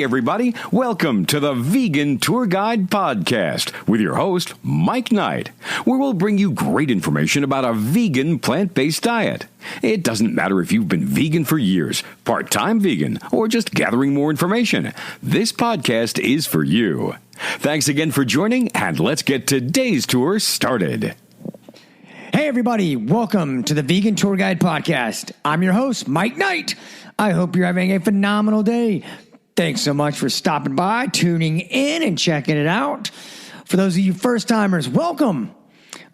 Hey, everybody. Welcome to the Vegan Tour Guide Podcast with your host, Mike Knight, where we'll bring you great information about a vegan plant-based diet. It doesn't matter if you've been vegan for years, part-time vegan, or just gathering more information. This podcast is for you. Thanks again for joining, and let's get today's tour started. Hey, everybody. Welcome to the Vegan Tour Guide Podcast. I'm your host, Mike Knight. I hope you're having a phenomenal day. Thanks so much for stopping by, tuning in, and checking it out. For those of you first-timers, welcome.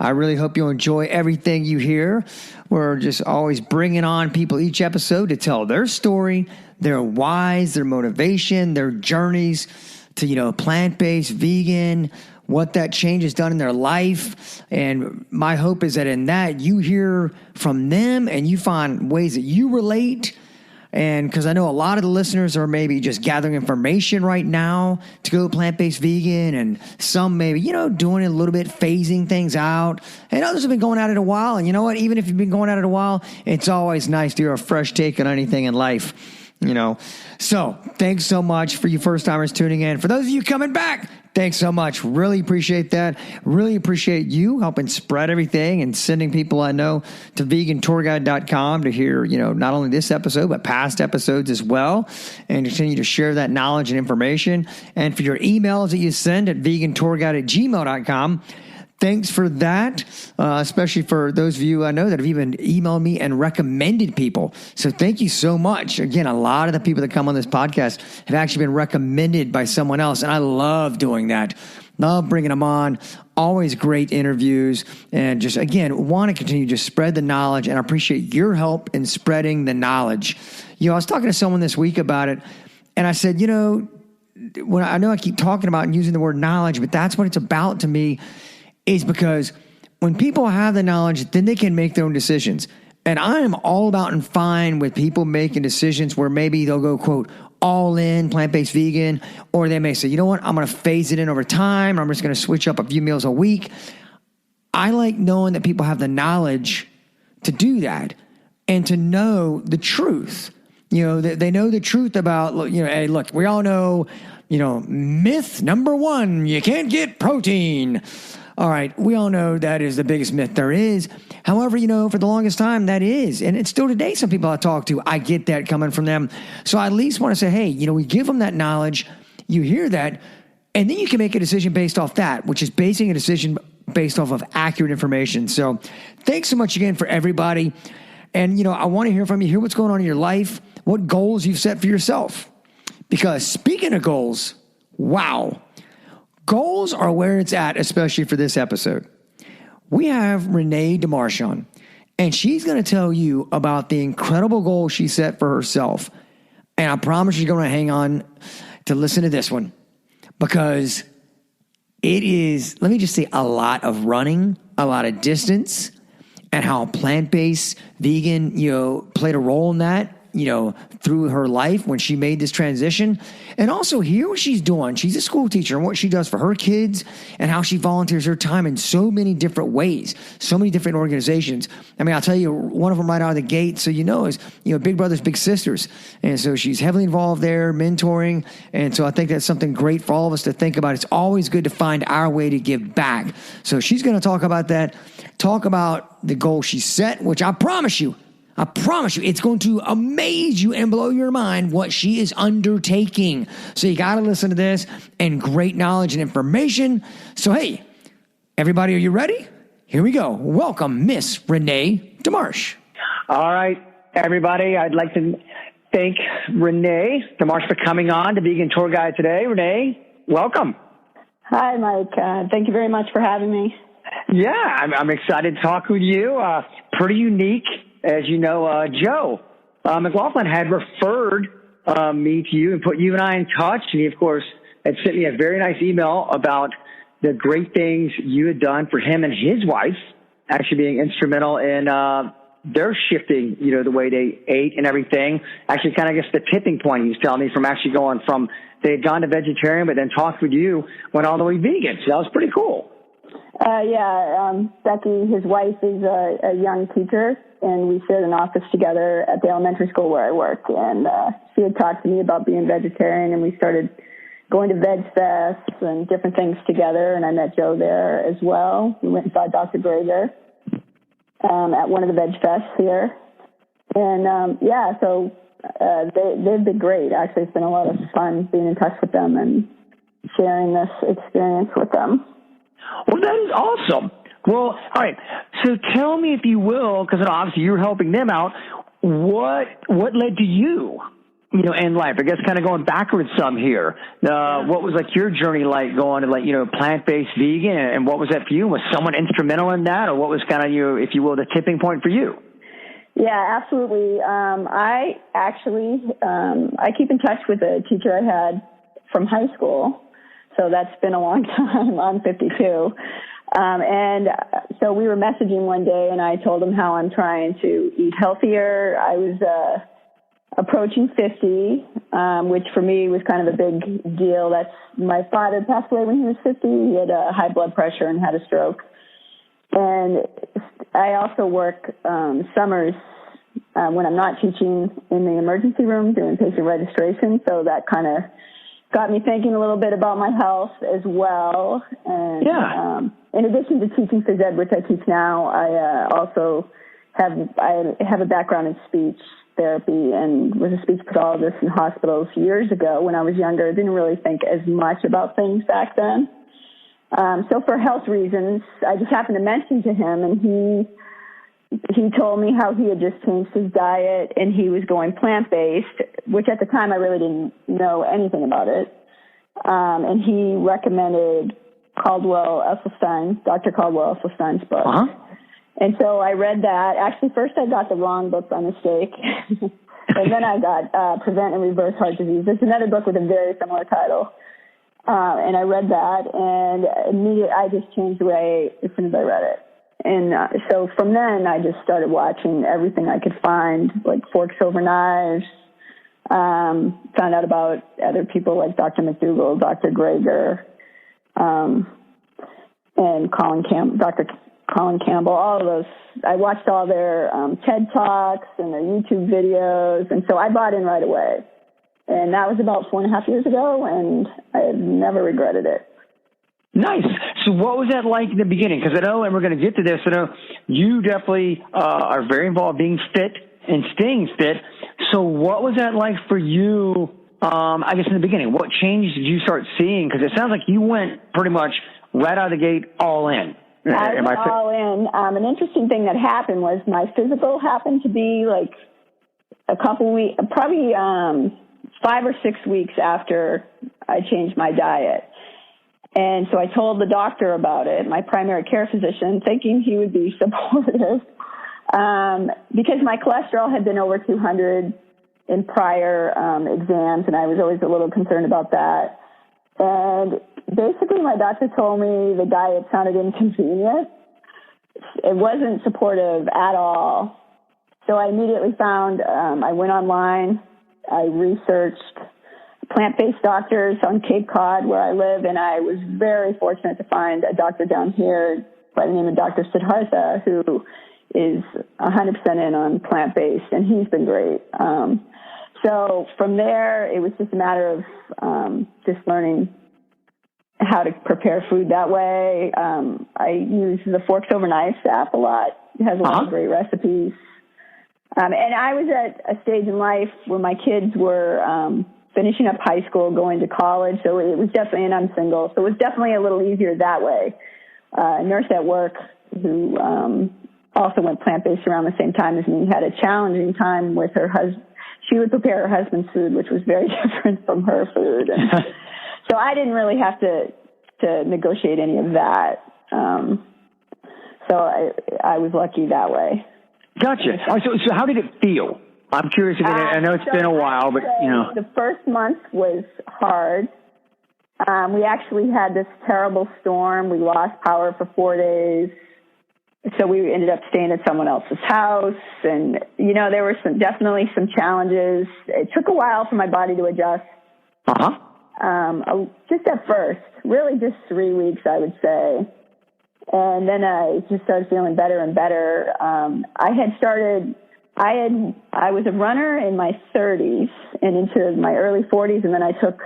I really hope you enjoy everything you hear. We're just always bringing on people each episode to tell their story, their whys, their motivation, their journeys to, plant-based, vegan, what that change has done in their life. And my hope is that in that you hear from them and you find ways that you relate. And because I know a lot of the listeners are maybe just gathering information right now to go plant-based vegan, and some maybe, doing it a little bit, phasing things out. And others have been going at it a while. And you know what? Even if you've been going at it a while, it's always nice to hear a fresh take on anything in life. So thanks so much for you first-timers tuning in. For those of you coming back, thanks so much. Really appreciate that. Really appreciate you helping spread everything and sending people I know to vegantourguide.com to hear, not only this episode, but past episodes as well, and continue to share that knowledge and information. And for your emails that you send at vegantourguide@gmail.com, thanks for that, especially for those of you I know that have even emailed me and recommended people. So thank you so much. Again, a lot of the people that come on this podcast have actually been recommended by someone else, and I love doing that. Love bringing them on. Always great interviews, and just, again, want to continue to spread the knowledge, and I appreciate your help in spreading the knowledge. I was talking to someone this week about it, and I said, when I know I keep talking about and using the word knowledge, but that's what it's about to me, is because when people have the knowledge, then they can make their own decisions. And I am all about and fine with people making decisions where maybe they'll go, quote, all in, plant-based vegan, or they may say, you know what, I'm going to phase it in over time, or I'm just going to switch up a few meals a week. I like knowing that people have the knowledge to do that and to know the truth. They know the truth about, hey, look, we all know, myth number one, you can't get protein. All right, we all know that is the biggest myth there is. However, for the longest time, that is. And it's still today, some people I talk to, I get that coming from them. So I at least want to say, hey, we give them that knowledge. You hear that, and then you can make a decision based off that, which is basing a decision based off of accurate information. So thanks so much again for everybody. And, I want to hear from you, hear what's going on in your life, what goals you've set for yourself. Because speaking of goals, wow. Goals are where it's at, especially for this episode. We have Renee DeMarche on, and she's going to tell you about the incredible goal she set for herself. And I promise you're going to hang on to listen to this one, because it is, let me just say, a lot of running, a lot of distance, and how plant-based vegan, played a role in that. Through her life when she made this transition. And also hear what she's doing. She's a school teacher, and what she does for her kids and how she volunteers her time in so many different ways, so many different organizations. I mean, I'll tell you, one of them right out of the gate, so is, Big Brothers Big Sisters. And so she's heavily involved there, mentoring. And so I think that's something great for all of us to think about. It's always good to find our way to give back. So she's going to talk about that, talk about the goal she set, which I promise you, it's going to amaze you and blow your mind what she is undertaking. So you got to listen to this, and great knowledge and information. So, hey, everybody, are you ready? Here we go. Welcome, Miss Renee DeMarche. All right, everybody. I'd like to thank Renee DeMarche for coming on to Vegan Tour Guide today. Renee, welcome. Hi, Mike. Thank you very much for having me. Yeah, I'm excited to talk with you. Pretty unique. As you know, Joe McLaughlin had referred me to you and put you and I in touch. And he, of course, had sent me a very nice email about the great things you had done for him and his wife, actually being instrumental in their shifting, the way they ate and everything. Actually, kind of, I guess, the tipping point, he was telling me, from actually going from they had gone to vegetarian, but then talked with you, went all the way vegan. So that was pretty cool. Becky, his wife, is a young teacher, and we shared an office together at the elementary school where I work. And she had talked to me about being vegetarian, and we started going to Veg Fest and different things together. And I met Joe there as well. We went and saw Dr. Greger at one of the Veg Fests here. And they've been great. Actually, it's been a lot of fun being in touch with them and sharing this experience with them. Well, that is awesome. Well, all right. So tell me, if you will, because obviously you're helping them out, what led to you, in life? I guess kind of going backwards some here. What was like your journey like going to plant-based vegan, and what was that for you? Was someone instrumental in that, or what was kind of your, if you will, the tipping point for you? Yeah, absolutely. I keep in touch with a teacher I had from high school. So that's been a long time. I'm 52. And so we were messaging one day, and I told him how I'm trying to eat healthier. I was approaching 50, which for me was kind of a big deal. My father passed away when he was 50. He had high blood pressure and had a stroke. And I also work summers when I'm not teaching in the emergency room doing patient registration. So that kind of got me thinking a little bit about my health as well. And in addition to teaching phys ed, which I teach now, I also have a background in speech therapy and was a speech pathologist in hospitals years ago when I was younger. I didn't really think as much about things back then. So for health reasons, I just happened to mention to him, and he told me how he had just changed his diet and he was going plant-based, which at the time I really didn't know anything about it. And he recommended Caldwell Esselstyn, Dr. Caldwell Esselstyn's book. Uh-huh. And so I read that. Actually, first I got the wrong book by mistake. And then I got Prevent and Reverse Heart Disease. There's another book with a very similar title. And I read that, and immediately I just changed the way as soon as I read it. And so from then, I just started watching everything I could find, like Forks Over Knives, found out about other people like Dr. McDougall, Dr. Greger, and Dr. Colin Campbell, all of those. I watched all their TED Talks and their YouTube videos, and so I bought in right away. And that was about 4.5 years ago, and I have never regretted it. Nice. So what was that like in the beginning? Because I know, and we're going to get to this, I know you definitely are very involved being fit and staying fit. So what was that like for you, I guess, in the beginning? What changes did you start seeing? Because it sounds like you went pretty much right out of the gate all in. I went all in. An interesting thing that happened was my physical happened to be like a couple weeks, probably 5 or 6 weeks after I changed my diet. And so I told the doctor about it, my primary care physician, thinking he would be supportive, because my cholesterol had been over 200 in prior exams, and I was always a little concerned about that. And basically my doctor told me the diet sounded inconvenient. It wasn't supportive at all. So I immediately found, I went online, I researched plant-based doctors on Cape Cod where I live, and I was very fortunate to find a doctor down here by the name of Dr. Siddhartha, who is 100% in on plant-based, and he's been great. So from there, it was just a matter of just learning how to prepare food that way. I use the Forks Over Knives app a lot. It has a lot of great recipes. And I was at a stage in life where my kids were finishing up high school, going to college, so it was definitely, and I'm single, so it was definitely a little easier that way. A nurse at work who also went plant-based around the same time as me had a challenging time with her husband. She would prepare her husband's food, which was very different from her food. And so I didn't really have to negotiate any of that. So I was lucky that way. Gotcha. So how did it feel? I'm curious. I know it's been a while, but the first month was hard. We actually had this terrible storm. We lost power for 4 days. So we ended up staying at someone else's house. And, there were definitely some challenges. It took a while for my body to adjust. Just at first, really just 3 weeks, I would say. And then I just started feeling better and better. I was a runner in my 30s and into my early 40s, and then I took,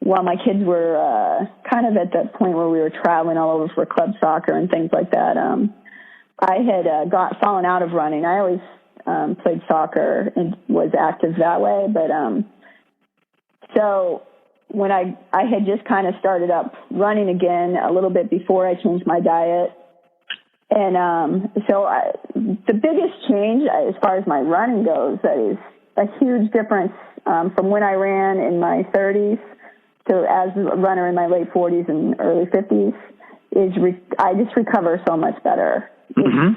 while my kids were kind of at that point where we were traveling all over for club soccer and things like that, I had fallen out of running. I always played soccer and was active that way, but so when I had just kind of started up running again a little bit before I changed my diet. And the biggest change as far as my running goes, that is a huge difference from when I ran in my 30s to as a runner in my late 40s and early 50s, is I just recover so much better. Mm-hmm.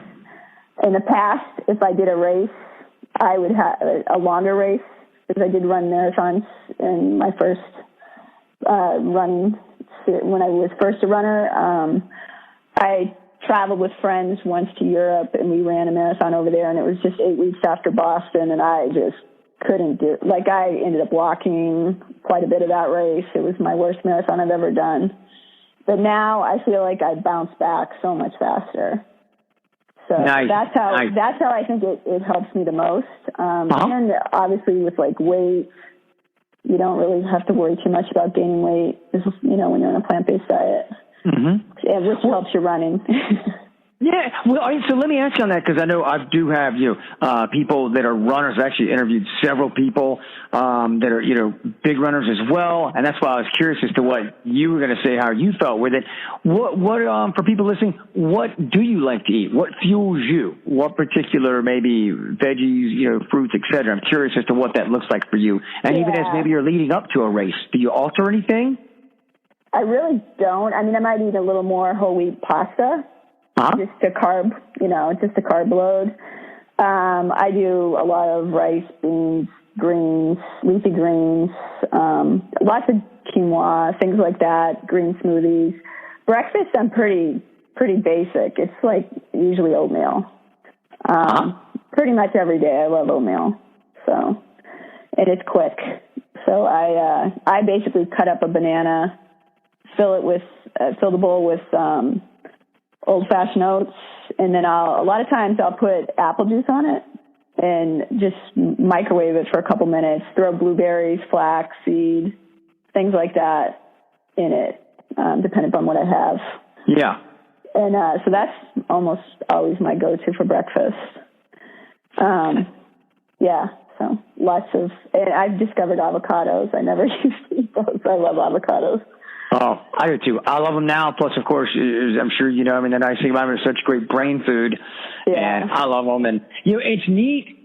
In the past, if I did a race, I would have a longer race, because I did run marathons in my first running, when I was first a runner. I traveled with friends once to Europe, and we ran a marathon over there, and it was just 8 weeks after Boston, and I just couldn't do it. Like, I ended up walking quite a bit of that race. It was my worst marathon I've ever done. But now I feel like I bounce back so much faster. So nice. that's how I think it helps me the most. And obviously with like weight, you don't really have to worry too much about gaining weight, when you're on a plant-based diet. Mm-hmm. Which helps your running. Yeah. Well, so let me ask you on that, because I know I do have, people that are runners. I actually interviewed several people that are, big runners as well. And that's why I was curious as to what you were going to say, how you felt with it. What for people listening, what do you like to eat? What fuels you? What particular, maybe veggies, fruits, et cetera? I'm curious as to what that looks like for you. And even as maybe you're leading up to a race, do you alter anything? I really don't. I mean, I might eat a little more whole wheat pasta. Just a carb load. I do a lot of rice, beans, greens, leafy greens, lots of quinoa, things like that, green smoothies. Breakfast, I'm pretty basic. It's like usually oatmeal. Pretty much every day I love oatmeal. So, and it's quick. So I basically cut up a banana, fill the bowl with old-fashioned oats, and then a lot of times I'll put apple juice on it and just microwave it for a couple minutes, throw blueberries, flax, seed, things like that in it, depending on what I have. Yeah. And so that's almost always my go-to for breakfast. So lots of, and I've discovered avocados. I never used to eat those. I love avocados. Oh, I do too. I love them now. Plus, of course, I'm sure the nice thing about them is such great brain food. Yeah. And I love them. And, it's neat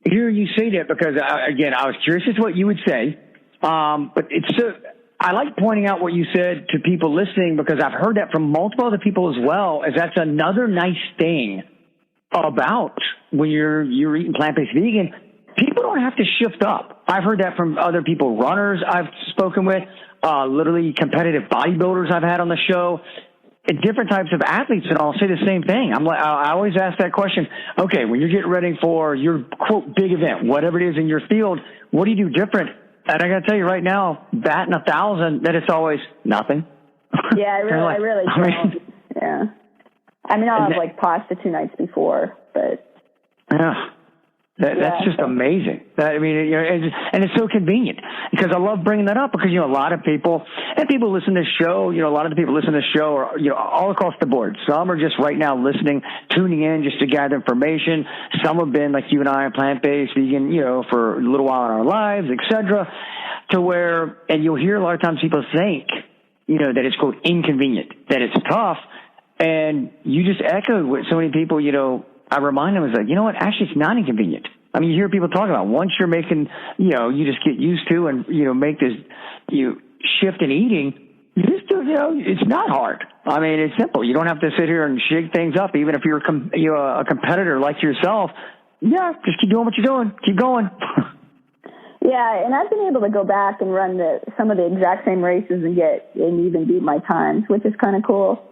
hear you say that because, I was curious as to what you would say. But I like pointing out what you said to people listening, because I've heard that from multiple other people as well, as that's another nice thing about when you're eating plant-based vegan. People don't have to shift up. I've heard that from other people, runners I've spoken with, literally competitive bodybuilders I've had on the show, and different types of athletes, and I'll say the same thing. I always ask that question. Okay, when you're getting ready for your quote big event, whatever it is in your field, what do you do different? And I got to tell you right now, batting 1,000, that it's always nothing. Yeah, I really don't. Yeah. I mean, I'll have like pasta 2 nights before, but yeah. That's just amazing. And it's so convenient, because I love bringing that up, because, a lot of people, and people listen to this show, a lot of the people listen to this show are, all across the board. Some are just right now listening, tuning in just to gather information. Some have been like you and I, plant-based, vegan, for a little while in our lives, etc. To where, and you'll hear a lot of times people think, that it's quote inconvenient, that it's tough. And you just echoed what so many people, I remind them, like, actually it's not inconvenient. I mean, you hear people talk about once you're making, you just get used to and, make this, shift in eating, you just do, it's not hard. I mean, it's simple. You don't have to sit here and shake things up, even if you're a competitor like yourself. Yeah, just keep doing what you're doing. Keep going. Yeah, and I've been able to go back and run some of the exact same races and even beat my times, which is kind of cool.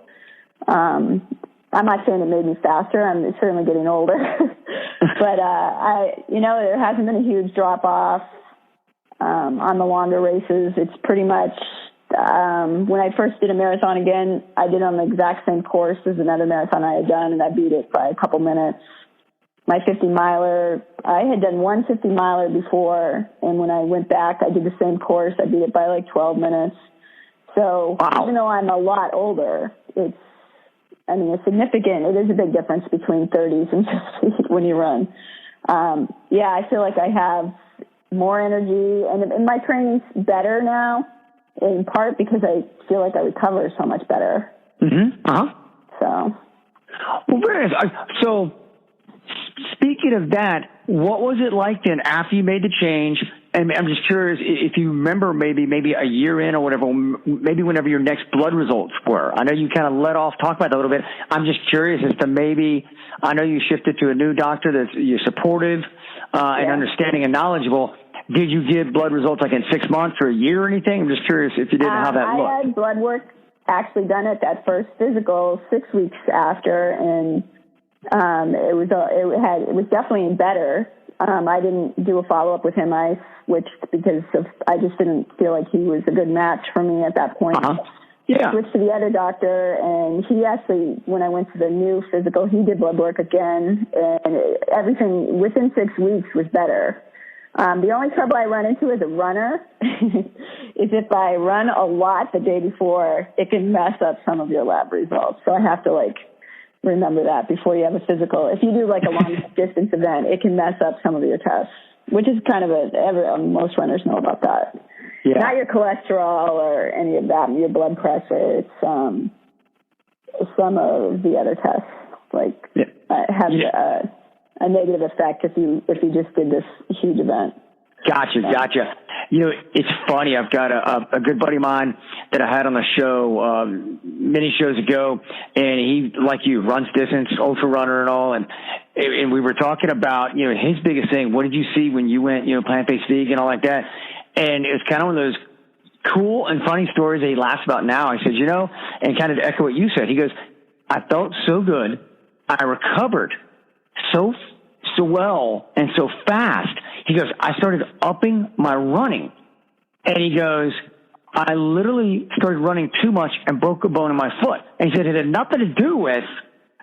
I'm not saying it made me faster. I'm certainly getting older, but there hasn't been a huge drop off on the longer races. It's pretty much when I first did a marathon again, I did on the exact same course as another marathon I had done, and I beat it by a couple minutes. My 50-miler, I had done one 50-miler before, and when I went back, I did the same course. I beat it by like 12 minutes. So even though I'm a lot older, it is a big difference between 30s and 50s when you run. I feel like I have more energy, and my training's better now, in part because I feel like I recover so much better. Mm-hmm. Uh-huh. So speaking of that, what was it like then after you made the change? And I'm just curious if you remember maybe a year in or whatever, maybe whenever your next blood results were. I know you kind of talk about that a little bit. I'm just curious as to maybe, I know you shifted to a new doctor that's you're supportive and understanding and knowledgeable. Did you get blood results like in 6 months or a year or anything? I'm just curious if you didn't how that looked. I had blood work actually done at that first physical 6 weeks after, and it was definitely better. I didn't do a follow-up with him. I switched because I just didn't feel like he was a good match for me at that point. Uh-huh. Yeah. I switched to the other doctor, and he actually, when I went to the new physical, he did blood work again, and everything within 6 weeks was better. The only trouble I run into as a runner is if I run a lot the day before, it can mess up some of your lab results. So I have to remember that before you have a physical. If you do a long distance event, it can mess up some of your tests, which is kind of most runners know about that. Yeah. Not your cholesterol or any of that, your blood pressure. It's some of the other tests have a negative effect if you just did this huge event. Gotcha. It's funny. I've got a good buddy of mine that I had on the show many shows ago, and he, like you, runs distance, ultra runner and all, and we were talking about his biggest thing. What did you see when you went plant-based vegan, all like that? And it was kind of one of those cool and funny stories that he laughs about now. I said, and kind of to echo what you said. He goes, I felt so good. I recovered so well and so fast. He goes, I started upping my running. And he goes, I literally started running too much and broke a bone in my foot. And he said it had nothing to do with,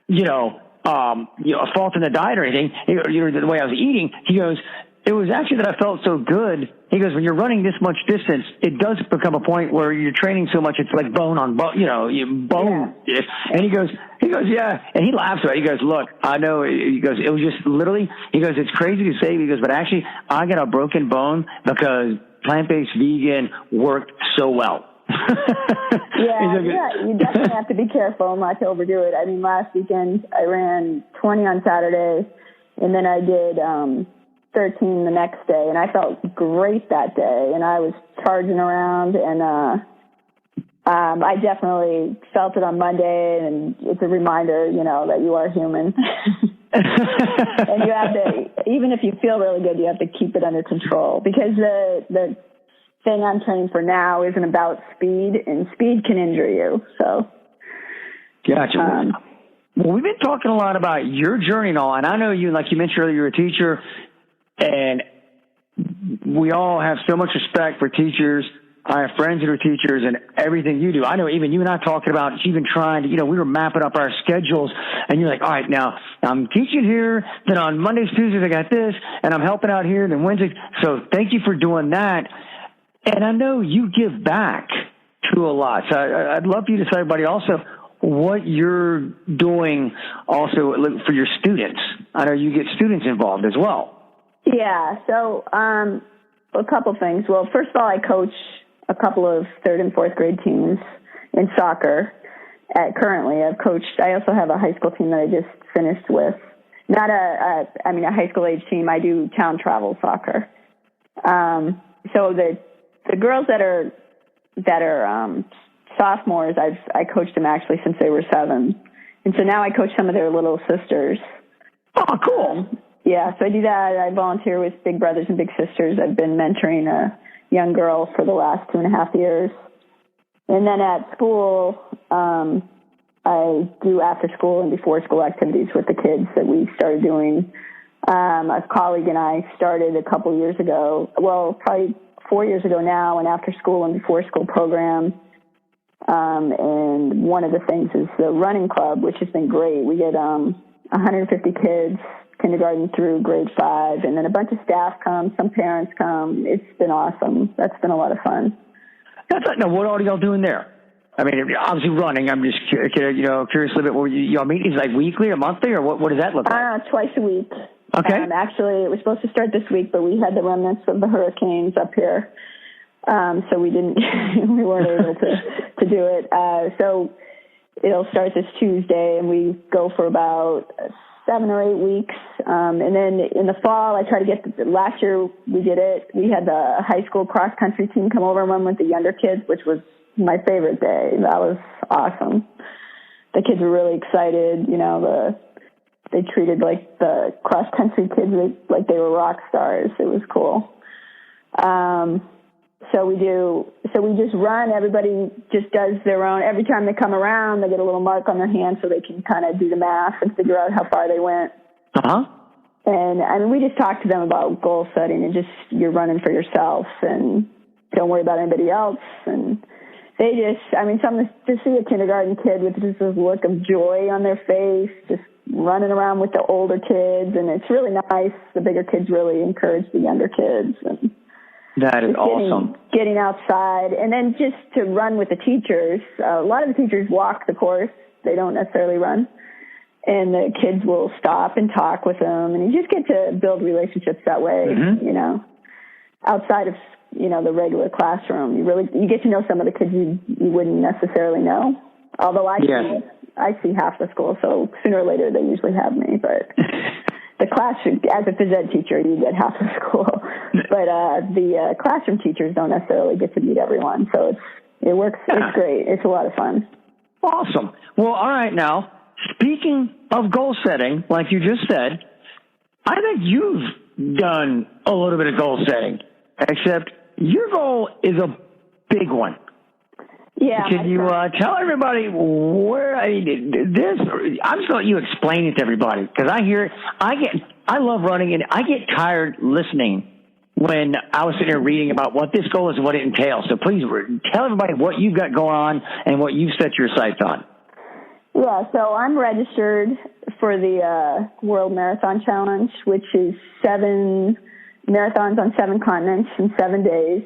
a fault in the diet or anything, the way I was eating. He goes, it was actually that I felt so good. He goes, when you're running this much distance, it does become a point where you're training so much, it's like bone on bone, bone. Yeah. And he goes, yeah. And he laughs at it. He goes, look, I know. He goes, it was just literally, he goes, it's crazy to say, he goes, but actually I got a broken bone because plant-based vegan worked so well. You definitely have to be careful not to overdo it. I mean, last weekend I ran 20 on Saturday, and then I did 13 the next day, and I felt great that day, and I was charging around, and I definitely felt it on Monday, and it's a reminder, that you are human. And you have to, even if you feel really good, you have to keep it under control, because the thing I'm training for now isn't about speed, and speed can injure you. So, gotcha. Well, we've been talking a lot about your journey and all, and I know you, like you mentioned earlier, you're a teacher, and we all have so much respect for teachers. I have friends that are teachers and everything you do. I know even you and I talking about even trying to, we were mapping up our schedules, and you're like, all right, now I'm teaching here, then on Mondays, Tuesdays, I got this, and I'm helping out here, then Wednesdays. So thank you for doing that. And I know you give back to a lot. So I'd love for you to tell everybody also what you're doing also for your students. I know you get students involved as well. Yeah. So a couple things. Well, first of all, I coach a couple of 3rd and 4th grade teams in soccer. Currently, I also have a high school team that I just finished with. Not a high school age team. I do town travel soccer. So the girls that are sophomores, I coached them actually since they were 7, and so now I coach some of their little sisters. Oh, cool. Yeah, so I do that. I volunteer with Big Brothers and Big Sisters. I've been mentoring a young girl for the last 2.5 years. And then at school, I do after school and before school activities with the kids that we started doing. A colleague and I started a couple years ago, well, probably 4 years ago now, an after school and before school program And one of the things is the running club, which has been great. We get 150 kids, kindergarten through grade 5, and then a bunch of staff come, some parents come. It's been awesome. That's been a lot of fun. Now, what are y'all doing there? I mean, obviously running. I'm just curious a little bit. Y'all meet is like weekly or monthly, or what does that look like? Twice a week. Okay. Actually, it was supposed to start this week, but we had the remnants of the hurricanes up here, so we didn't. We weren't able to do it. So it'll start this Tuesday, and we go for about 7 or 8 weeks. And then in the fall, I try to get. Last year we did it. We had the high school cross country team come over and run with the younger kids, which was my favorite day. That was awesome. The kids were really excited. They treated like the cross country kids like they were rock stars. It was cool. So we just run. Everybody just does their own. Every time they come around, they get a little mark on their hand so they can kind of do the math and figure out how far they went. Uh-huh. And I mean, we just talk to them about goal setting and just you're running for yourself and don't worry about anybody else. And they just, I mean, to see a kindergarten kid with just this look of joy on their face, just running around with the older kids, and it's really nice. The bigger kids really encourage the younger kids. And that is awesome. Getting outside, and then just to run with the teachers. A lot of the teachers walk the course. They don't necessarily run. And the kids will stop and talk with them, and you just get to build relationships that way, outside of the regular classroom. You get to know some of the kids you wouldn't necessarily know. Although I see half the school, so sooner or later they usually have me. But the classroom, as a phys ed teacher, you get half the school. But the classroom teachers don't necessarily get to meet everyone. So it works. It's great. It's a lot of fun. Awesome. Well, all right. Now, speaking of goal setting, like you just said, I think you've done a little bit of goal setting, except your goal is a big one. Yeah. Can you tell everybody where? I'm just going to let you explain it to everybody, because I love running, and I get tired listening when I was sitting here reading about what this goal is and what it entails. So please tell everybody what you've got going on and what you've set your sights on. Yeah, so I'm registered for the World Marathon Challenge, which is 7 marathons on 7 continents in 7 days,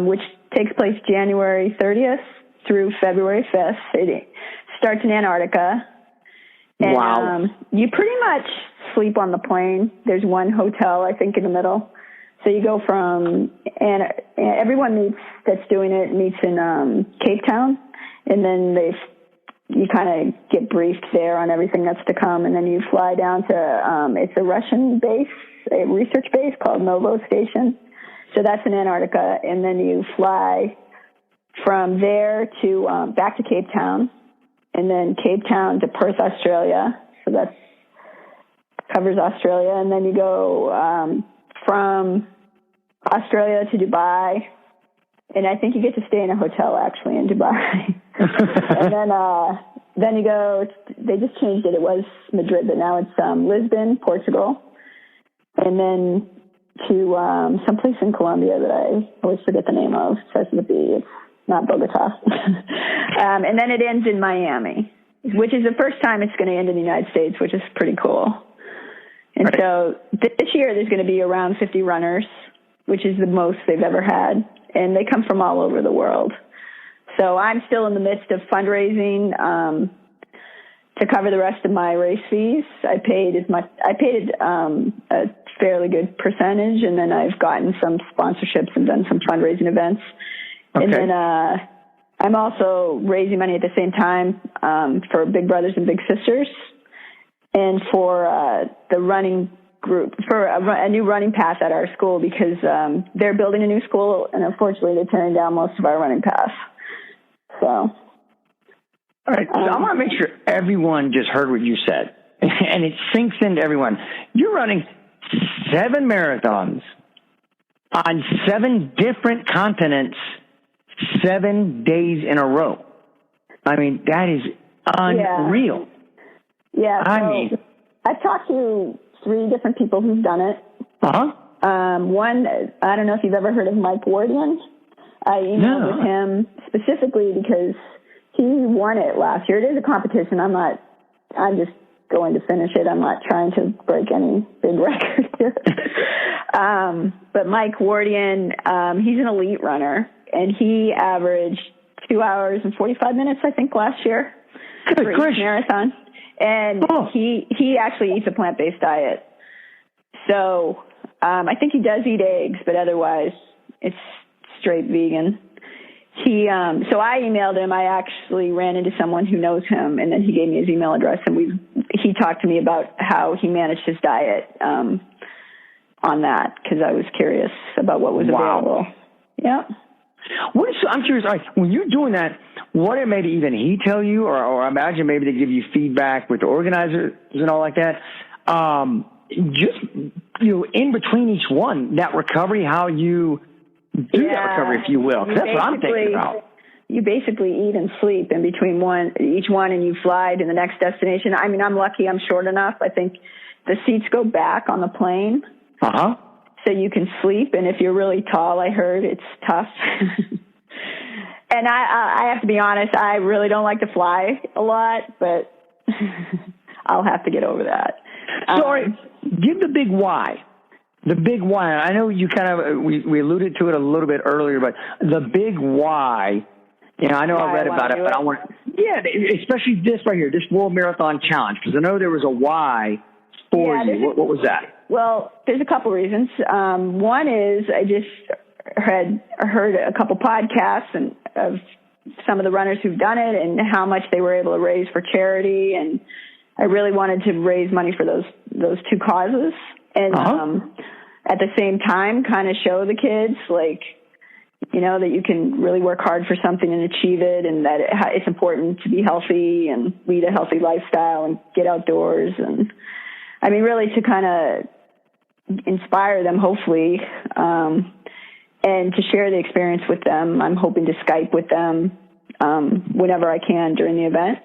which takes place January 30th through February 5th. It starts in Antarctica. And, wow. You pretty much sleep on the plane. There's one hotel, I think, in the middle. So you go from, and everyone that's doing it meets in Cape Town, and then you kind of get briefed there on everything that's to come, and then you fly down to, it's a Russian base, a research base called Novo Station. So that's in Antarctica, and then you fly from there to back to Cape Town, and then Cape Town to Perth, Australia. So that covers Australia, and then you go from Australia to Dubai, and I think you get to stay in a hotel actually in Dubai. And then you go. They just changed it. It was Madrid, but now it's Lisbon, Portugal, and then to someplace in Colombia that I always forget the name of. It starts with a B. It's not Bogota. And then it ends in Miami, which is the first time it's going to end in the United States, which is pretty cool. And right. So this year there's going to be around 50 runners, which is the most they've ever had. And they come from all over the world. So I'm still in the midst of fundraising to cover the rest of my race fees. I paid a fairly good percentage, and then I've gotten some sponsorships and done some fundraising events. Okay. And then I'm also raising money at the same time for Big Brothers and Big Sisters, and for the running group, for a new running path at our school, because they're building a new school, and unfortunately they're tearing down most of our running path. So, all right. So I want to make sure everyone just heard what you said, and it sinks into everyone. You're running 7 marathons on 7 different continents, 7 days in a row. I mean, that is unreal. Yeah. I've talked to 3 different people who've done it. Uh-huh. One, I don't know if you've ever heard of Mike Wardian. I emailed with him specifically because he won it last year. It is a competition. I'm just going to finish it. I'm not trying to break any big record here. But Mike Wardian, he's an elite runner, and he averaged 2 hours and 45 minutes, I think, last year for each marathon. And he actually eats a plant-based diet. So I think he does eat eggs, but otherwise it's straight vegan. So I emailed him. I actually ran into someone who knows him, and then he gave me his email address, and he talked to me about how he managed his diet on that, because I was curious about what was available. Yeah. I'm curious, when you're doing that, what maybe even he tell you, or I imagine maybe they give you feedback with the organizers and all like that. Just, in between each one, that recovery, how you do that recovery, if you will. 'Cause that's what I'm thinking about. You basically eat and sleep in between each one, and you fly to the next destination. I mean, I'm lucky I'm short enough. I think the seats go back on the plane. Uh-huh. So you can sleep, and if you're really tall, I heard it's tough. And I have to be honest, I really don't like to fly a lot, but I'll have to get over that. Sorry, give the big why. The big why. I know you kind of, we alluded to it a little bit earlier, but the big why, I know I read about it, but I want especially this right here, this World Marathon Challenge, because I know there was a why for you. What was that? Well, there's a couple reasons. One is I just had heard a couple podcasts of some of the runners who've done it and how much they were able to raise for charity, and I really wanted to raise money for those two causes, and at the same time kind of show the kids, that you can really work hard for something and achieve it, and that it's important to be healthy and lead a healthy lifestyle and get outdoors, and I mean, really to kind of inspire them, hopefully, and to share the experience with them. I'm hoping to Skype with them whenever I can during the event.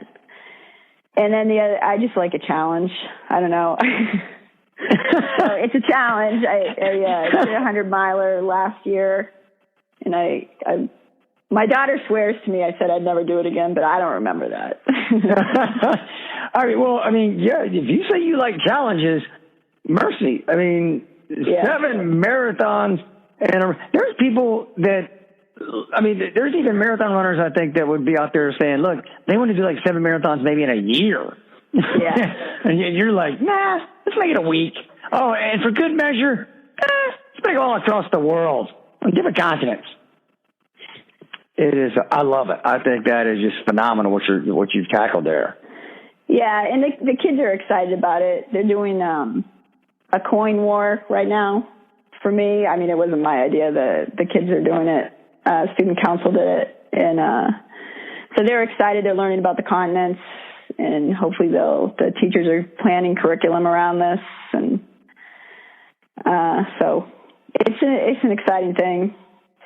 And then I just like a challenge. I don't know. So it's a challenge. I did a 100-miler last year, and my daughter swears to me I said I'd never do it again, but I don't remember that. All right. Well, I mean, if you say you like challenges, mercy. I mean, 7 marathons, and there's people there's even marathon runners, I think, that would be out there saying, look, they want to do 7 marathons maybe in a year. Yeah. And you're like, nah, let's make it a week. Oh, and for good measure, let's make it all across the world on different continents. It is. I love it. I think that is just phenomenal what you've tackled there. Yeah, and the kids are excited about it. They're doing a coin war right now. For me, I mean, it wasn't my idea. The kids are doing it. Student council did it, and so they're excited. They're learning about the continents, and hopefully the teachers are planning curriculum around this, and so it's an exciting thing.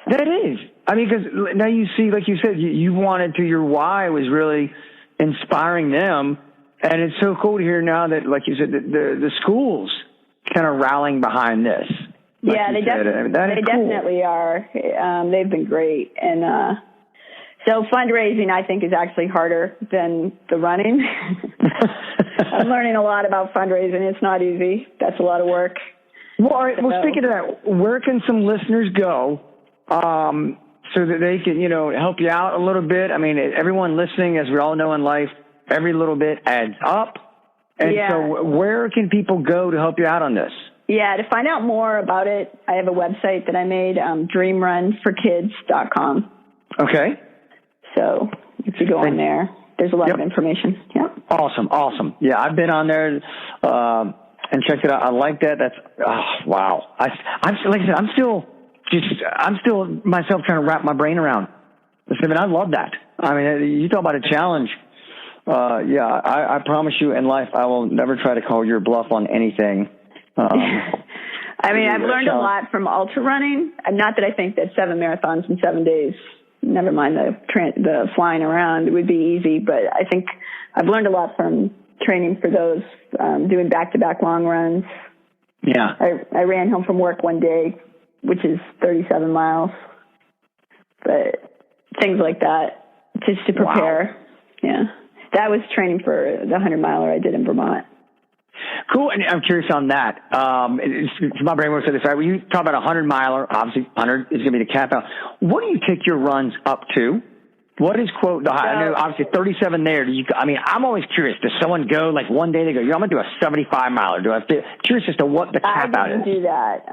That is. I mean, because now you see, like you said, you wanted to. Your why was really inspiring them, and it's so cool to hear now that, like you said, the schools kind of rallying behind this. Like they definitely are. They've been great. And so fundraising, I think, is actually harder than the running. I'm learning a lot about fundraising. It's not easy. That's a lot of work. Well, all right. Well, speaking of that, where can some listeners go so that they can, help you out a little bit? I mean, everyone listening, as we all know in life, every little bit adds up. And so where can people go to help you out on this? Yeah, to find out more about it, I have a website that I made, dreamrunforkids.com. Okay. So if you go on there, there's a lot of information. Yep. Awesome. Yeah, I've been on there and checked it out. I like that. That's wow. I'm like I said, I'm still myself trying to wrap my brain around. I mean, I love that. I mean, you talk about a challenge. I promise you, in life, I will never try to call your bluff on anything. I mean, I've learned a lot from ultra running. Not that I think that 7 marathons in 7 days, never mind the flying around, it would be easy. But I think I've learned a lot from training for those, doing back-to-back long runs. Yeah. I ran home from work one day, which is 37 miles. But things like that, just to prepare. Wow. Yeah. That was training for the 100-miler I did in Vermont. Cool. And I'm curious on that. My brain works like this, right? When you talk about a 100-miler, obviously 100 is going to be the cap out. What do you take your runs up to? What is, quote, I know obviously 37 there. I'm always curious. Does someone go, like one day they go, I'm going to do a 75-miler? Curious as to what the cap out is. I didn't do that.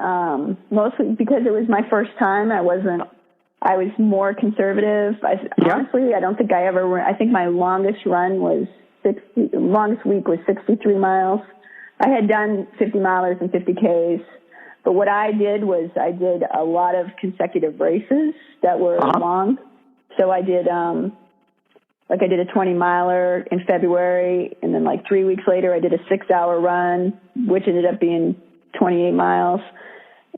Mostly because it was my first time. I was more conservative. Honestly, I don't think I think my longest run was longest week was 63 miles. I had done 50 milers and 50 Ks, but what I did was I did a lot of consecutive races that were long. So I did, I did a 20 miler in February, and then 3 weeks later I did a 6-hour run, which ended up being 28 miles.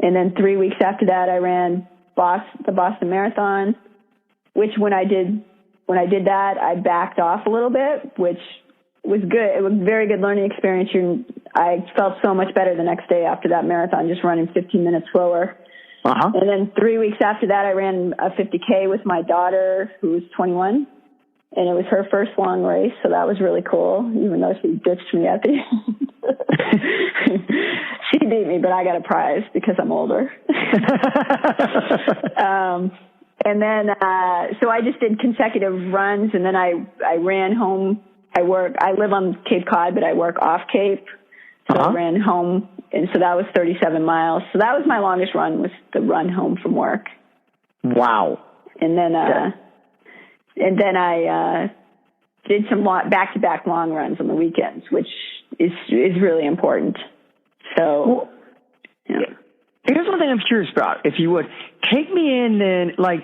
And then 3 weeks after that I ran the Boston Marathon, which when I did that, I backed off a little bit, which was good. It was a very good learning experience. I felt so much better the next day after that marathon, just running 15 minutes slower. And then 3 weeks after that, I ran a 50K with my daughter, who was 21, and it was her first long race, so that was really cool, even though she ditched me at the end. She beat me, but I got a prize because I'm older. And then, so I just did consecutive runs, and then I ran home. I live on Cape Cod, but I work off Cape. So I ran home, and so that was 37 miles. So that was my longest run, was the run home from work. Wow. And then, I did some back-to-back long runs on the weekends, which is really important. So, yeah. Here's one thing I'm curious about, if you would. Take me in then, I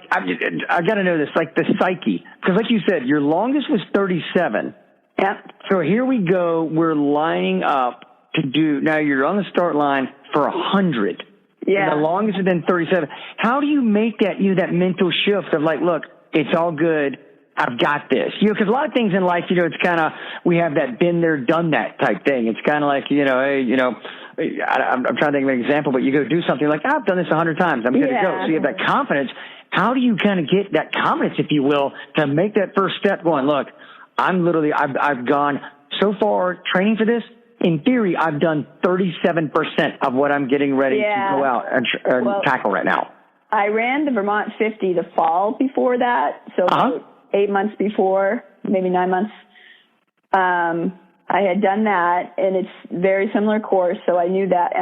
got to know this, the psyche. Because like you said, your longest was 37. Yeah. So here we go. We're lining up to do, now you're on the start line for 100. Yeah. And the longest has been 37. How do you make that mental shift of look, it's all good. I've got this. Because a lot of things in life, it's kind of, we have that been there, done that type thing. It's kind of hey, I'm trying to think of an example, but you go do something I've done this 100 times. I'm good to go. So you have that confidence. How do you kind of get that confidence, if you will, to make that first step going, look, I've gone so far training for this. In theory, I've done 37% of what I'm getting ready to go out and tackle right now. I ran the Vermont 50 the fall before that. So 8 months before, maybe 9 months. I had done that, and it's very similar course, so I knew that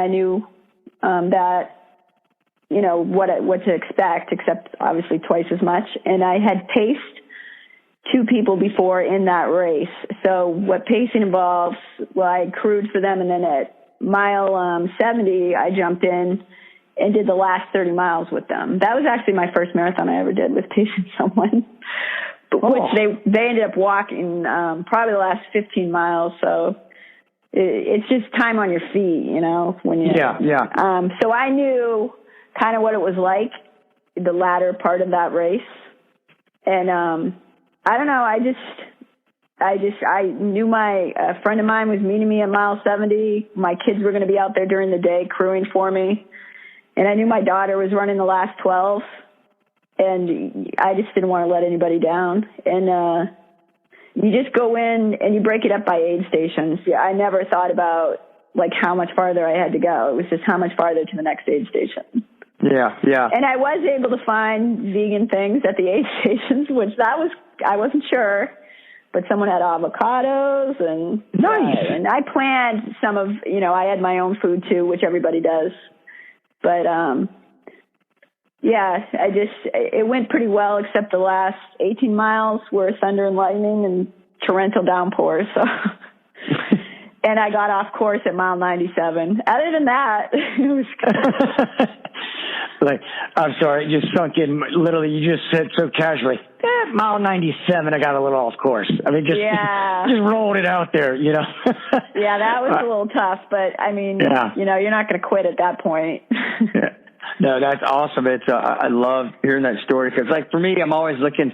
what to expect, except obviously twice as much. And I had paced 2 people before in that race. So what pacing involves, I crewed for them, and then at mile 70, I jumped in and did the last 30 miles with them. That was actually my first marathon I ever did, was pacing someone. Which they ended up walking probably the last 15 miles. So it's just time on your feet, when you. Yeah. So I knew kind of what it was like, the latter part of that race, and I don't know. I knew a friend of mine was meeting me at mile 70. My kids were going to be out there during the day crewing for me, and I knew my daughter was running the last 12. And I just didn't want to let anybody down. And you just go in and you break it up by aid stations. Yeah, I never thought about how much farther I had to go. It was just how much farther to the next aid station. Yeah. And I was able to find vegan things at the aid stations, which I wasn't sure. But someone had avocados and nice. And I planned some of, I had my own food too, which everybody does. But yeah, it went pretty well, except the last 18 miles were thunder and lightning and torrential downpours. So, and I got off course at mile 97. Other than that, it was good. I'm sorry, it just sunk in. Literally, you just said so casually, mile 97, I got a little off course. I mean, just rolled it out there, Yeah, that was a little tough, but I mean, you're not going to quit at that point. Yeah. No, that's awesome. I love hearing that story because, for me, I'm always looking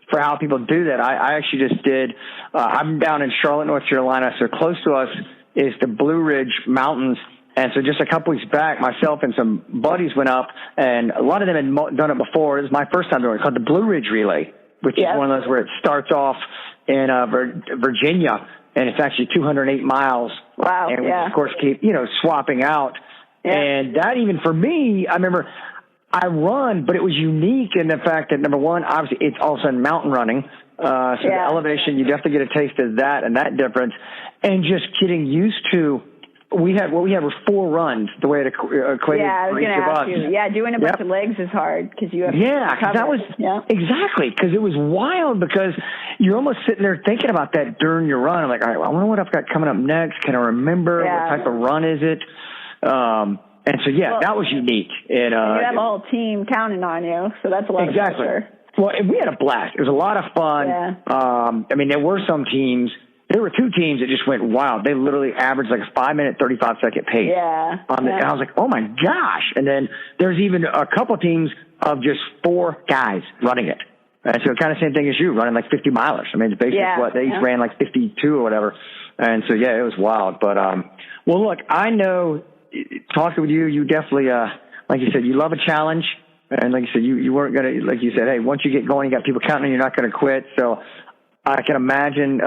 for how people do that. I actually just did. I'm down in Charlotte, North Carolina, so close to us is the Blue Ridge Mountains, and so just a couple weeks back, myself and some buddies went up, and a lot of them had done it before. It was my first time doing it. It's called the Blue Ridge Relay. which is one of those where it starts off in Virginia, and it's actually 208 miles. Wow. And we, of course, keep, swapping out. Yeah. And that, even for me, I remember I run, but it was unique in the fact that, number one, obviously it's also mountain running. So the elevation, you definitely get a taste of that and that difference. And just getting used to, what we had were 4 runs, the way it equated. Yeah, I was going to ask you. Yeah, doing a bunch of legs is hard because you have to cover. That was, exactly, because it was wild, because you're almost sitting there thinking about that during your run. I'm like, all right, well, I wonder what I've got coming up next. Can I remember? What type of run is it? And so, that was unique. And you have a whole team counting on you, so that's a lot of pressure. Well, we had a blast. It was a lot of fun. Yeah. I mean, there were 2 teams that just went wild. They literally averaged like a 5-minute, 35-second pace. Yeah. And I was like, oh my gosh. And then there's even a couple teams of just 4 guys running it. And so kind of same thing as you, running like 50 milers. I mean, it's basically they each ran like 52 or whatever. And so, it was wild. But, well, look, I know talking with you, you definitely, like you said, you love a challenge. And like you said, you weren't going to, like you said, hey, once you get going, you got people counting, you're not going to quit. So I can imagine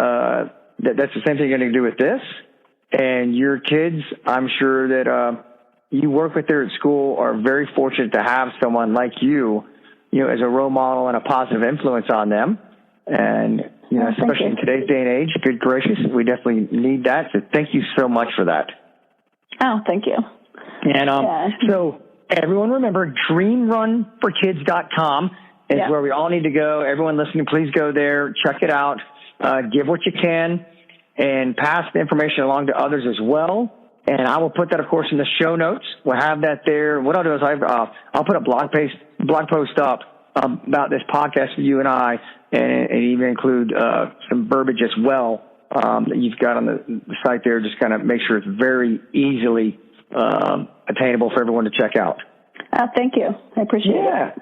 that's the same thing you're going to do with this. And your kids, I'm sure that you work with there at school, are very fortunate to have someone like you, as a role model and a positive influence on them. And, especially in today's day and age, good gracious, we definitely need that. So thank you so much for that. Oh, thank you. And so everyone remember, dreamrunforkids.com is where we all need to go. Everyone listening, please go there, check it out, give what you can, and pass the information along to others as well. And I will put that, of course, in the show notes. We'll have that there. What I'll do is I'll put a blog post up about this podcast for you and I, and even include some verbiage as well that you've got on the site there. Just kind of make sure it's very easily attainable for everyone to check out. Thank you. I appreciate it.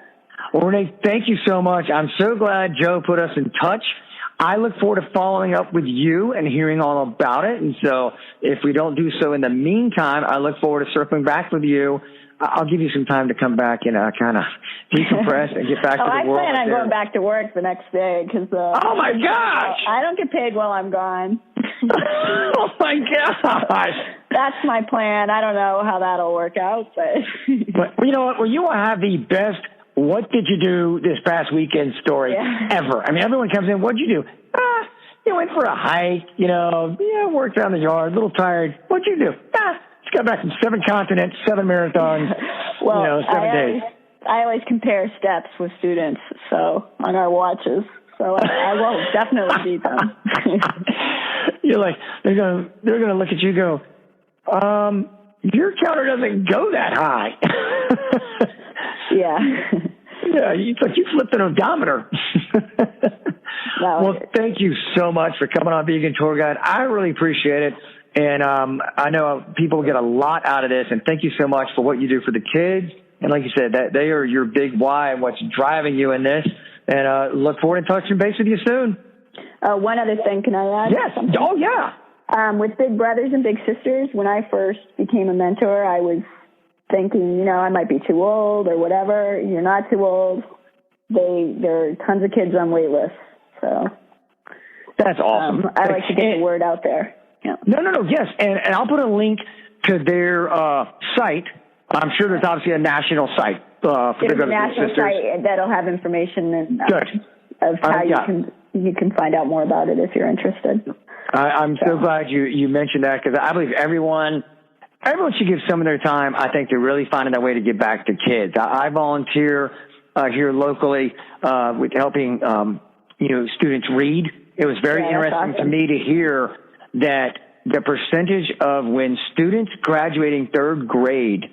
Well, Renee, thank you so much. I'm so glad Joe put us in touch. I look forward to following up with you and hearing all about it. And so if we don't do so in the meantime, I look forward to circling back with you. I'll give you some time to come back and kind of decompress and get back to the world. I plan on going back to work the next day because oh my gosh, I don't get paid while I'm gone. Oh my gosh, that's my plan. I don't know how that'll work out, but you know what? Well, you will have the best "What did you do this past weekend?" story ever. I mean, everyone comes in. What'd you do? Went for a hike. Worked around the yard. A little tired. What'd you do? Just got back from 7 continents, 7 marathons, 7 days. I always compare steps with students, so on our watches. So I will definitely beat them. You're like, they're gonna look at you and go, your counter doesn't go that high. Yeah. Yeah, it's like you flipped an odometer. Well, thank you so much for coming on Vegan Tour Guide. I really appreciate it. And I know people get a lot out of this, and thank you so much for what you do for the kids. And like you said, that they are your big why and what's driving you in this. And look forward to touching base with you soon. One other thing, can I add? Yes. Something? Oh, yeah. With Big Brothers and Big Sisters, when I first became a mentor, I was thinking, I might be too old or whatever. You're not too old. There are tons of kids on wait lists. So that's awesome. I like to get the word out there. Yeah. No. Yes. And I'll put a link to their site. I'm sure there's obviously a national site for Big Brothers and Big Sisters. Site that'll have information of how you can find out more about it if you're interested. I'm so glad you mentioned that, because I believe everyone should give some of their time, I think, to really finding a way to get back to kids. I volunteer here locally with helping students read. It was very interesting to me to hear that the percentage of when students graduating 3rd grade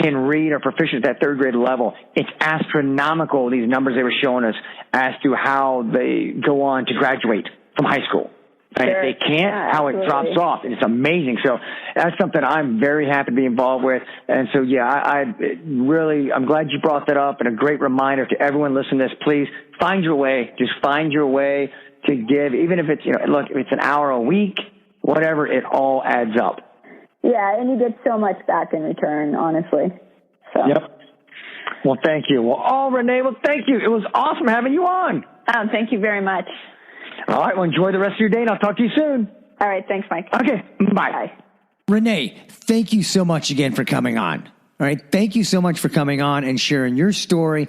can read or proficient at that 3rd grade level, it's astronomical, these numbers they were showing us, as to how they go on to graduate from high school. And if they can't, how it drops off. And it's amazing. So that's something I'm very happy to be involved with. And so, I'm glad you brought that up, and a great reminder to everyone listening to this. Please find your way. Just find your way to give, even if it's, look, if it's an hour a week, whatever, it all adds up. Yeah, and you get so much back in return, honestly. So. Yep. Well, thank you. Well, Renee, thank you. It was awesome having you on. Thank you very much. All right. Well, enjoy the rest of your day, and I'll talk to you soon. All right. Thanks, Mike. Okay. Bye. Bye. Renee, thank you so much again for coming on. All right. Thank you so much for coming on and sharing your story.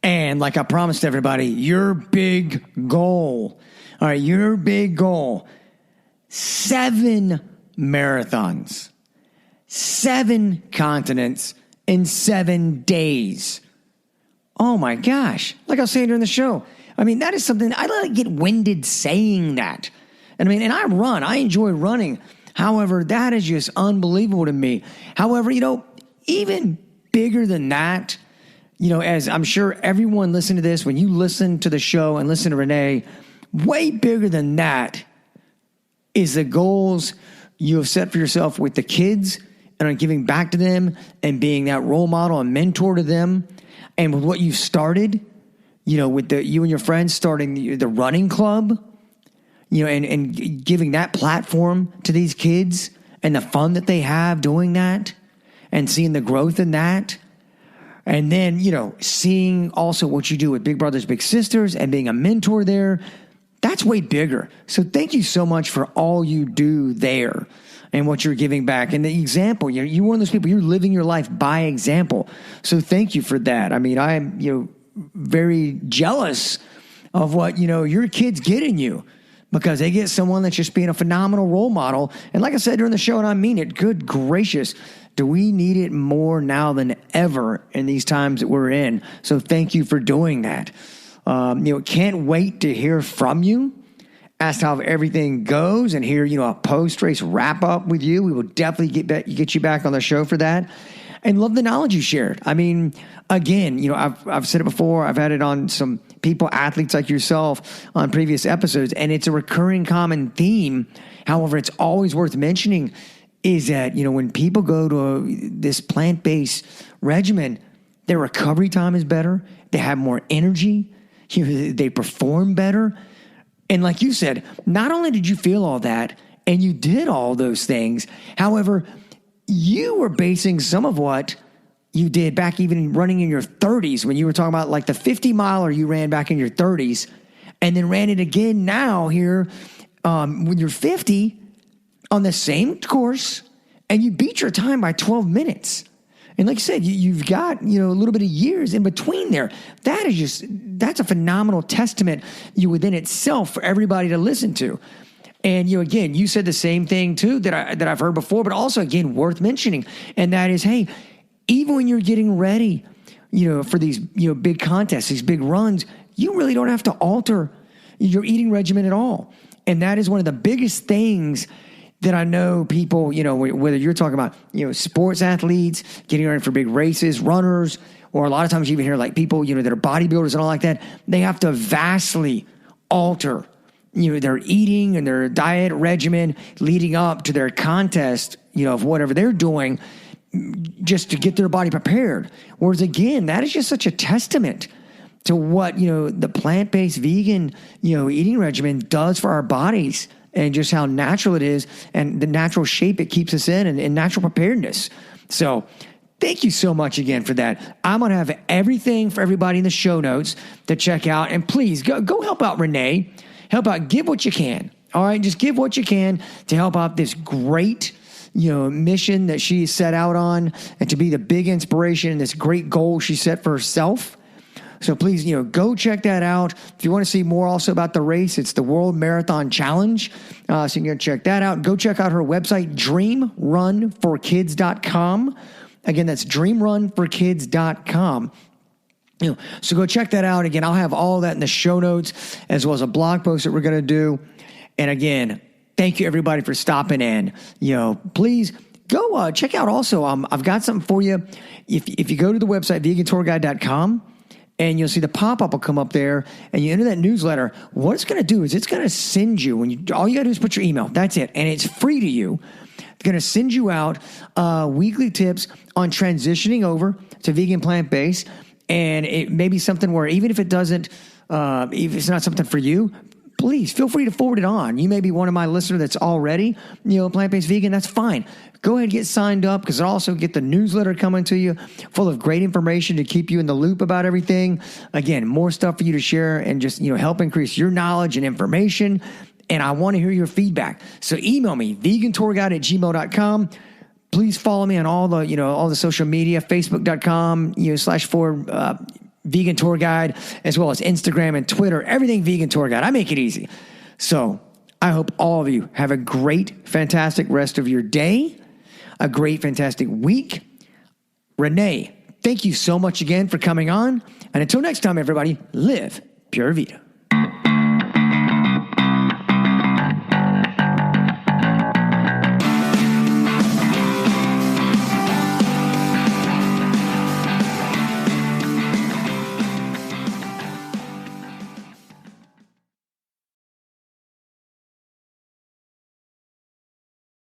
And like I promised everybody, your big goal. All right. Your big goal. 7 marathons, 7 continents in 7 days. Oh my gosh. Like I was saying during the show, I mean, that is something I like get winded saying that. And I mean, and I enjoy running. However, that is just unbelievable to me. However, even bigger than that, as I'm sure everyone listening to this, when you listen to the show and listen to Renee, way bigger than that is the goals you have set for yourself with the kids and on giving back to them and being that role model and mentor to them. And with what you've started, with you and your friends starting the running club, and giving that platform to these kids and the fun that they have doing that and seeing the growth in that. And then, seeing also what you do with Big Brothers Big Sisters and being a mentor there, that's way bigger. So thank you so much for all you do there and what you're giving back. And the example, you're one of those people, you're living your life by example. So thank you for that. I mean, I'm, very jealous of what, your kids get in you because they get someone that's just being a phenomenal role model. And like I said during the show, and I mean it, good gracious, do we need it more now than ever in these times that we're in? So thank you for doing that. Can't wait to hear from you as to how everything goes and hear, a post-race wrap-up with you. We will definitely get you back on the show for that. And love the knowledge you shared. I mean, again, I've said it before. I've had it on some people, athletes like yourself, on previous episodes, and it's a recurring common theme. However, it's always worth mentioning is that, when people go to this plant-based regimen, their recovery time is better. They have more energy. They perform better. And like you said, not only did you feel all that and you did all those things, however, you were basing some of what you did back even running in your 30s when you were talking about like the 50 miler you ran back in your 30s and then ran it again now here when you're 50 on the same course and you beat your time by 12 minutes. And like you said, you've got, a little bit of years in between there. That's a phenomenal testament within itself for everybody to listen to. And, again, you said the same thing too that I've heard before, but also again, worth mentioning. And that is, hey, even when you're getting ready, for these, big contests, these big runs, you really don't have to alter your eating regimen at all. And that is one of the biggest things that I know people, whether you're talking about, sports athletes, getting ready for big races, runners, or a lot of times you even hear like people, that are bodybuilders and all like that, they have to vastly alter, their eating and their diet regimen leading up to their contest, of whatever they're doing just to get their body prepared. Whereas again, that is just such a testament to what, the plant-based vegan, eating regimen does for our bodies. And just how natural it is and the natural shape it keeps us in and natural preparedness. So thank you so much again for that. I'm going to have everything for everybody in the show notes to check out. And please go help out Renee. Help out. Give what you can. All right. Just give what you can to help out this great, mission that she set out on and to be the big inspiration, this great goal she set for herself. So please, go check that out. If you want to see more also about the race, it's the World Marathon Challenge. So you can go check that out. Go check out her website, dreamrunforkids.com. Again, that's dreamrunforkids.com. So go check that out. Again, I'll have all that in the show notes as well as a blog post that we're going to do. And again, thank you everybody for stopping in. Please go check out also. I've got something for you. If you go to the website, vegantourguide.com, and you'll see the pop-up will come up there, and you enter that newsletter. What it's going to do is it's going to send you, all you got to do is put your email. That's it, and it's free to you. It's going to send you out weekly tips on transitioning over to vegan plant-based, and it may be something where even if it doesn't, if it's not something for you, please feel free to forward it on. You may be one of my listeners that's already, plant-based vegan. That's fine. Go ahead and get signed up, because I'll also get the newsletter coming to you full of great information to keep you in the loop about everything. Again, more stuff for you to share and just, help increase your knowledge and information. And I want to hear your feedback. So email me, vegantourguide@gmail.com. Please follow me on all the social media, facebook.com, /for Vegan Tour Guide, as well as Instagram and Twitter, everything Vegan Tour Guide. I make it easy. So I hope all of you have a great, fantastic rest of your day, a great, fantastic week. Renee, thank you so much again for coming on. And until next time, everybody, live Pura Vida.